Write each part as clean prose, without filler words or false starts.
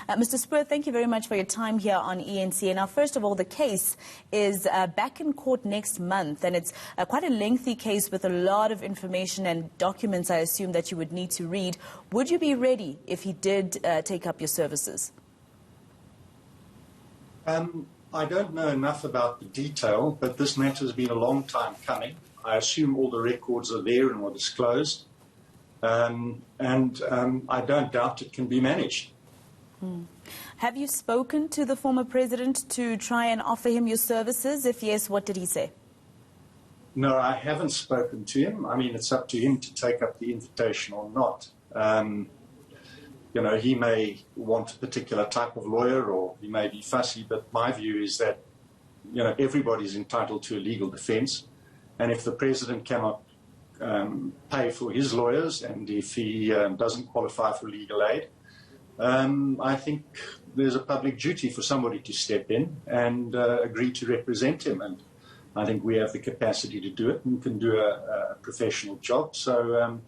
Mr. Spoor, thank you very much for your time here on ENC. Now, first of all, the case is back in court next month, and it's quite a lengthy case with a lot of information and documents, I assume, that you would need to read. Would you be ready if he did take up your services? I don't know enough about the detail, but this matter has been a long time coming. I assume all the records are there and were disclosed, and I don't doubt it can be managed. Have you spoken to the former president to try and offer him your services? If yes, what did he say? No, I haven't spoken to him. I mean, it's up to him to take up the invitation or not. You know, he may want a particular type of lawyer, or he may be fussy, but my view is that, you know, everybody's entitled to a legal defense. And if the president cannot pay for his lawyers, and if he doesn't qualify for legal aid, I think there's a public duty for somebody to step in and agree to represent him. And I think we have the capacity to do it and can do a professional job. So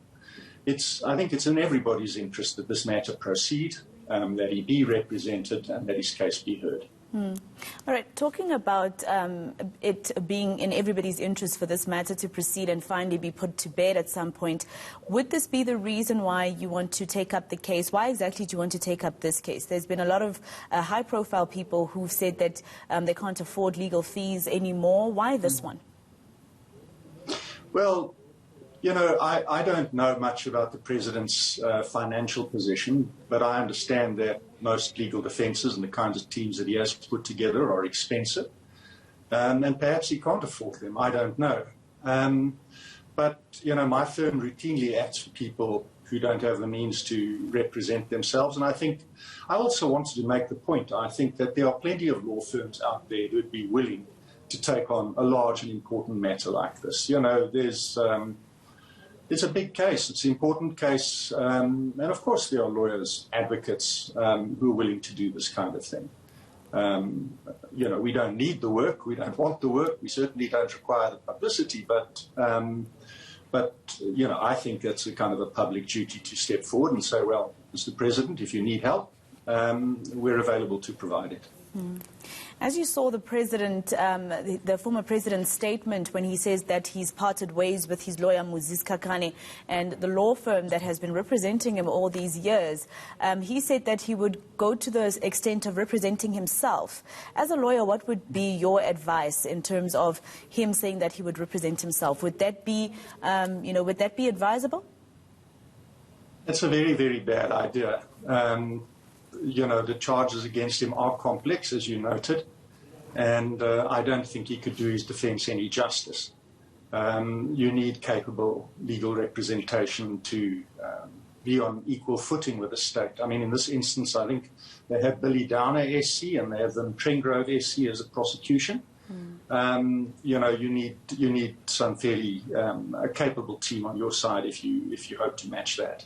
I think it's in everybody's interest that this matter proceed, that he be represented and that his case be heard. All right, talking about it being in everybody's interest for this matter to proceed and finally be put to bed at some point, would this be the reason why you want to take up the case? Why exactly do you want to take up this case? There's been a lot of high-profile people who've said that they can't afford legal fees anymore. Why this one? Well, you know, I don't know much about the president's financial position, but I understand that most legal defences and the kinds of teams that he has put together are expensive, and perhaps he can't afford them. I don't know. But, you know, my firm routinely acts for people who don't have the means to represent themselves. And I think I also wanted to make the point, I think that there are plenty of law firms out there who would be willing to take on a large and important matter like this. You know, it's a big case. It's an important case. And, of course, there are lawyers, advocates who are willing to do this kind of thing. You know, we don't need the work. We don't want the work. We certainly don't require the publicity. But you know, I think that's a kind of a public duty to step forward and say, well, Mr. President, if you need help, we're available to provide it. As you saw the president, the former president's statement when he says that he's parted ways with his lawyer Moses Kakane and the law firm that has been representing him all these years, he said that he would go to the extent of representing himself. As a lawyer, what would be your advice in terms of him saying that he would represent himself? Would that be, would that be advisable? That's a very, very bad idea. You know, the charges against him are complex, as you noted, and I don't think he could do his defense any justice. You need capable legal representation to be on equal footing with the state. I mean, in this instance, I think they have Billy Downer SC and they have the Trengrove SC as a prosecution. You know, you need some fairly capable team on your side if you hope to match that.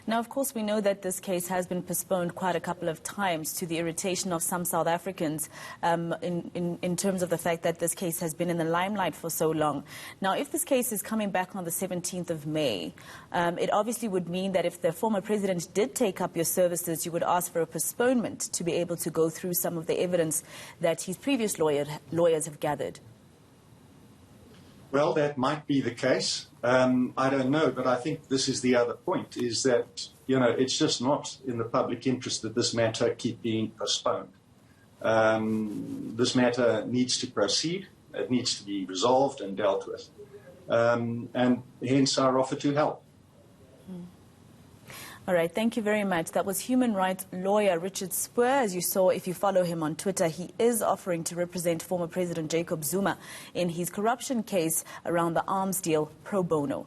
Now, of course, we know that this case has been postponed quite a couple of times to the irritation of some South Africans in terms of the fact that this case has been in the limelight for so long. Now, if this case is coming back on the 17th of May, it obviously would mean that if the former president did take up your services, you would ask for a postponement to be able to go through some of the evidence that his previous lawyers have gathered. Well, that might be the case. I don't know, but I think this is the other point, is that, you know, it's just not in the public interest that this matter keep being postponed. This matter needs to proceed. It needs to be resolved and dealt with. And hence our offer to help. All right, thank you very much. That was human rights lawyer Richard Spoor. As you saw, if you follow him on Twitter, he is offering to represent former President Jacob Zuma in his corruption case around the arms deal pro bono.